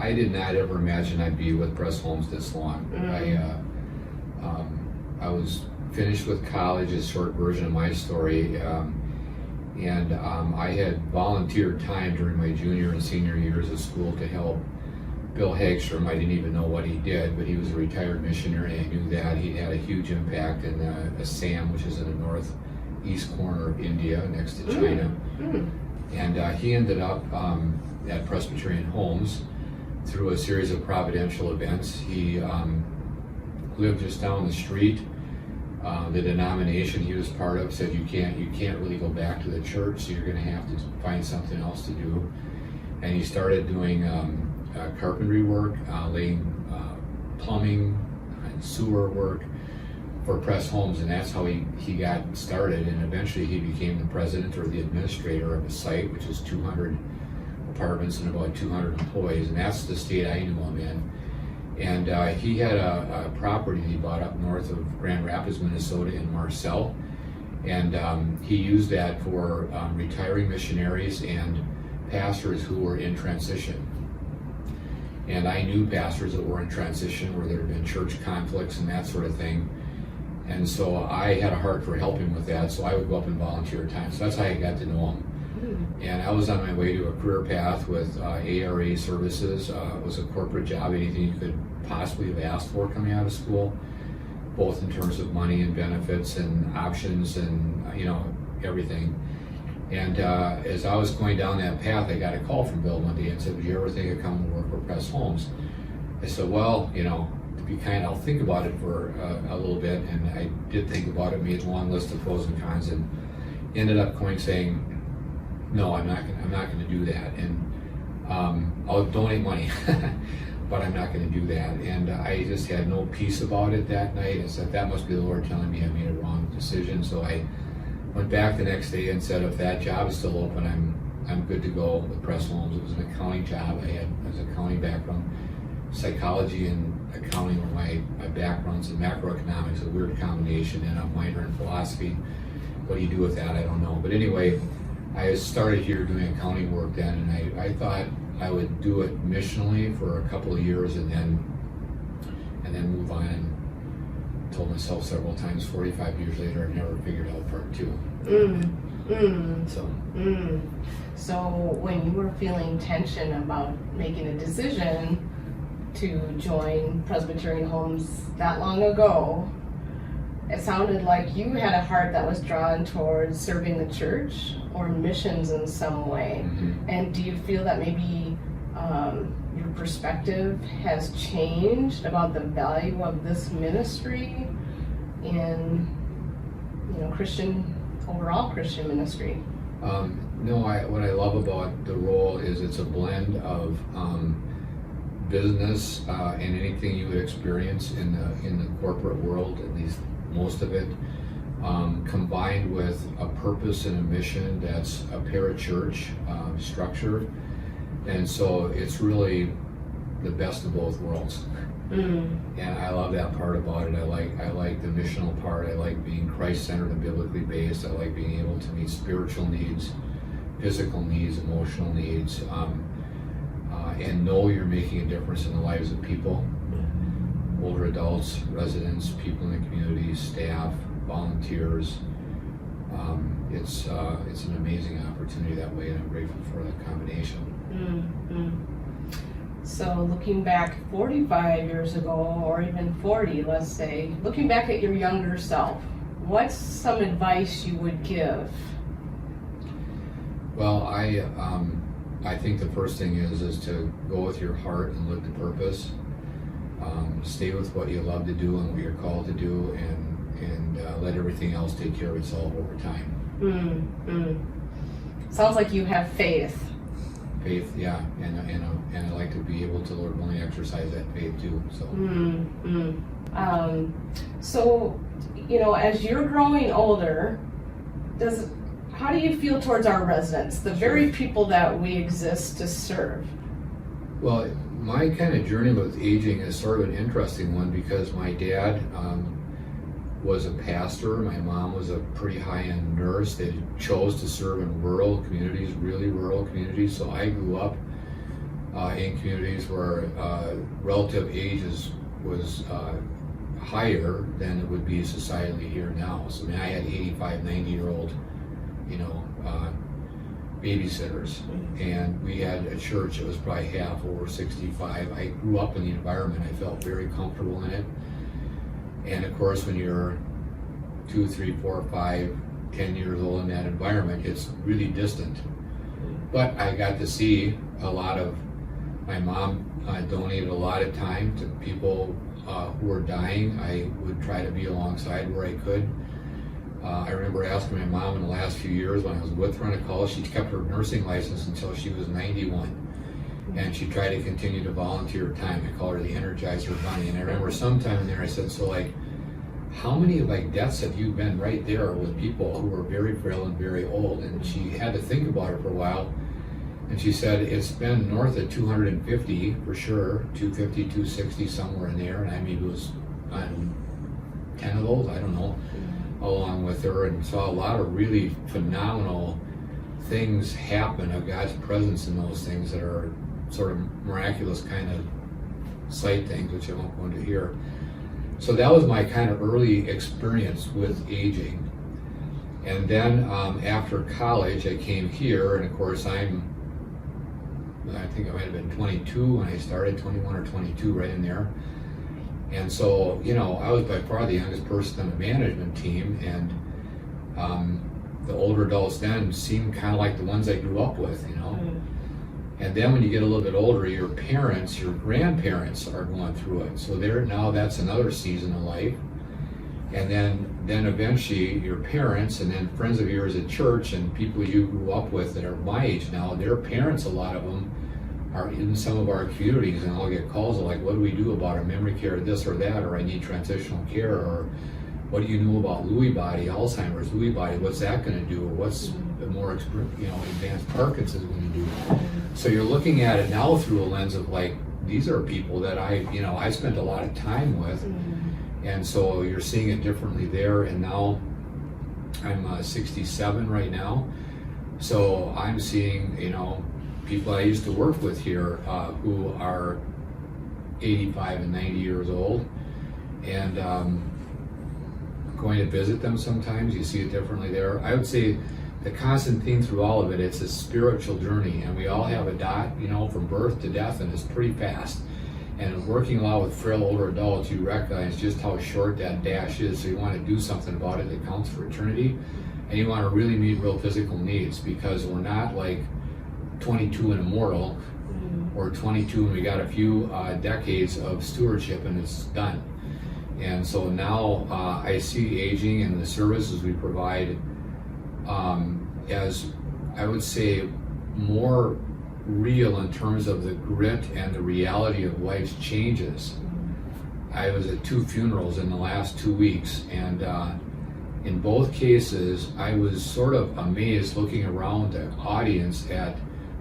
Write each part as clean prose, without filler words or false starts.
I did not ever imagine I'd be with Press Homes this long. I was finished with college, a short version of my story, and I had volunteered time during my junior and senior years of school to help Bill Hagstrom. I didn't even know what he did, but he was a retired missionary. I knew that he had a huge impact in Assam, which is in the northeast corner of India, next to China. And he ended up at Presbyterian Homes through a series of providential events. He lived just down the street. The denomination he was part of said you can't really go back to the church, so you're going to have to find something else to do. And he started doing carpentry work, laying plumbing and sewer work for Press Homes, and that's how he got started. And eventually he became the president or the administrator of a site, which is 200 apartments and about 200 employees, and that's the state I knew him in. And he had a property he bought up north of Grand Rapids, Minnesota in Marcel, and he used that for retiring missionaries and pastors who were in transition. And I knew pastors that were in transition where there had been church conflicts and that sort of thing. And so I had a heart for helping with that, so I would go up and volunteer time. So that's how I got to know him. And I was on my way to a career path with ARA services. It was a corporate job, anything you could possibly have asked for coming out of school, both in terms of money and benefits and options and everything. And as I was going down that path, I got a call from Bill one day and said, "Would you ever think of coming to work for Press Homes?" I said, "Well, to be kind, I'll think about it for a little bit." And I did think about it, made a long list of pros and cons, and ended up saying, "No, I'm not going to do that." And I'll donate money, but I'm not going to do that. And I just had no peace about it that night. I said, that must be the Lord telling me I made a wrong decision. So I went back the next day and said, if that job is still open, I'm good to go with Press Homes. It was an accounting job. I had an accounting background. Psychology and accounting were my backgrounds, and macroeconomics, a weird combination, and a minor in philosophy. What do you do with that? I don't know. But anyway, I started here doing accounting work then, and I thought I would do it missionally for a couple of years and then move on. And told myself several times, 45 years later, I never figured out part two. So when you were feeling tension about making a decision to join Presbyterian Homes that long ago, it sounded like you had a heart that was drawn towards serving the church or missions in some way. And do you feel that maybe your perspective has changed about the value of this ministry in overall Christian ministry? No, what I love about the role is it's a blend of business and anything you would experience in the corporate world, at least most of it, combined with a purpose and a mission that's a parachurch structure. And so it's really the best of both worlds. And I love that part about it. I like the missional part. I like being Christ-centered and biblically based. I like being able to meet spiritual needs, physical needs, emotional needs, and know you're making a difference in the lives of people, older adults, residents, people in the community, staff, volunteers. It's an amazing opportunity that way, and I'm grateful for that combination. So looking back 45 years ago, or even 40, let's say, looking back at your younger self, what's some advice you would give? Well, I think the first thing is to go with your heart and live to purpose. Stay with what you love to do and what you're called to do, and let everything else take care of itself over time. Sounds like you have faith. Faith, yeah, and I like to be able to, Lord willing, exercise that faith too. So. So, as you're growing older, how do you feel towards our residents, the very people that we exist to serve? Well, my kind of journey with aging is sort of an interesting one, because my dad was a pastor. My mom was a pretty high-end nurse. They chose to serve in rural communities, really rural communities. So I grew up in communities where relative age was higher than it would be societally here now. So I mean, I had 85, 90-year-old, babysitters, and we had a church that was probably half over 65. I grew up in the environment. I felt very comfortable in it. And of course, when you're 2, 3, 4, 5, 10 years old in that environment, it's really distant. But I got to see a lot of, my mom donated a lot of time to people who were dying. I would try to be alongside where I could. I remember asking my mom in the last few years when I was with her on a call, she kept her nursing license until she was 91. And she tried to continue to volunteer time. I call her the Energizer Bunny. And I remember sometime in there I said, so like, how many deaths have you been right there with people who were very frail and very old? And she had to think about it for a while. And she said, it's been north of 250 for sure, 250, 260, somewhere in there. And I maybe it was 10 of those, I don't know, along with her, and saw a lot of really phenomenal things happen of God's presence in those things that are sort of miraculous kind of sight things, which I won't go into here. So that was my kind of early experience with aging. And then after college, I came here, and of course I think I might have been 22 when I started, 21 or 22, right in there. And so, I was by far the youngest person on the management team, and the older adults then seemed kind of like the ones I grew up with, And then when you get a little bit older, your parents, your grandparents are going through it. So that's another season of life. And then eventually your parents, and then friends of yours at church and people you grew up with that are my age now, their parents, a lot of them, are in some of our communities, and I'll get calls like, what do we do about a memory care, this or that, or I need transitional care, or what do you know about Lewy body, Alzheimer's, Lewy body, what's that going to do, or what's the more advanced Parkinson's going to do? So you're looking at it now through a lens of these are people that I spent a lot of time with, and so you're seeing it differently there. And now I'm 67 right now, so I'm seeing people I used to work with here who are 85 and 90 years old, and going to visit them sometimes, you see it differently there. I would say the constant theme through all of it, it's a spiritual journey, and we all have a dot, from birth to death, and it's pretty fast. And working a lot with frail older adults, you recognize just how short that dash is, so you want to do something about it that counts for eternity, and you want to really meet real physical needs, because we're not like 22 and immortal, or 22 and we got a few decades of stewardship and it's done. And so now I see aging and the services we provide as, I would say, more real in terms of the grit and the reality of life's changes. I was at 2 funerals in the last 2 weeks, and in both cases I was sort of amazed looking around the audience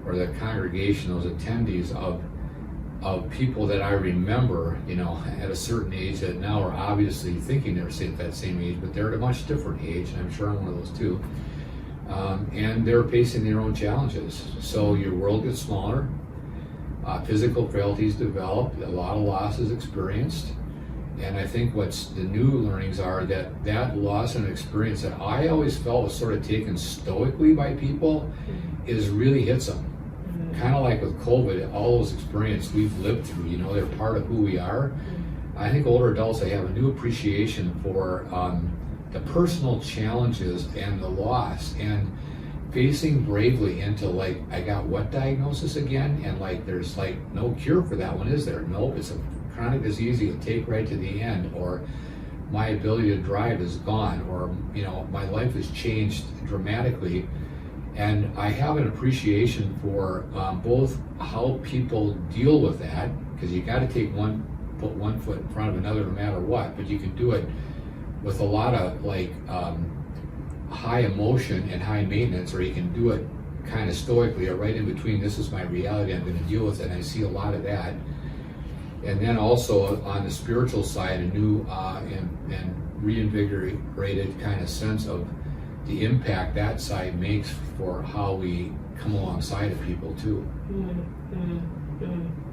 or the congregation, those attendees, of people that I remember, at a certain age that now are obviously thinking they're at that same age, but they're at a much different age, and I'm sure I'm one of those too. And they're facing their own challenges. So your world gets smaller, physical frailties develop, a lot of loss is experienced, and I think what's the new learnings are that loss and experience that I always felt was sort of taken stoically by people is really hits them. Kind of like with COVID, all those experiences we've lived through, they're part of who we are. I think older adults, they have a new appreciation for the personal challenges and the loss, and facing bravely into I got what diagnosis again? And there's no cure for that one, is there? Nope, it's a chronic disease you take right to the end, or my ability to drive is gone, or my life has changed dramatically. And I have an appreciation for both how people deal with that, because you got to put one foot in front of another no matter what, but you can do it with a lot of high emotion and high maintenance, or you can do it kind of stoically, or right in between, this is my reality, I'm going to deal with it, and I see a lot of that. And then also on the spiritual side, a new and reinvigorated kind of sense of the impact that side makes for how we come alongside of people too.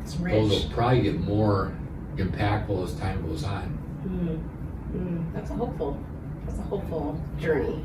It's those rich. will probably get more impactful as time goes on. That's a hopeful journey.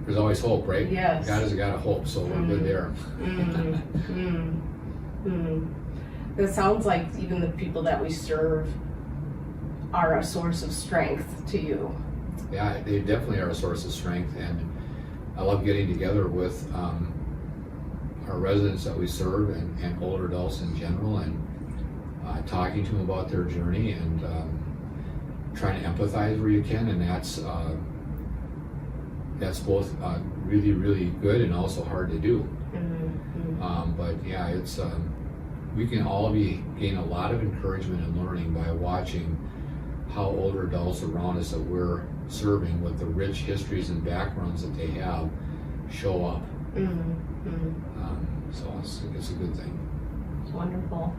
There's always hope, right? Yes. God has got a hope, so we're good there. It sounds like even the people that we serve are a source of strength to you. Yeah, they definitely are a source of strength, and I love getting together with our residents that we serve and older adults in general, and talking to them about their journey and trying to empathize where you can, and that's both really, really good and also hard to do. But yeah, it's we can all gain a lot of encouragement and learning by watching how older adults around us that we're serving, with the rich histories and backgrounds that they have, show up. So it's a good thing. Wonderful.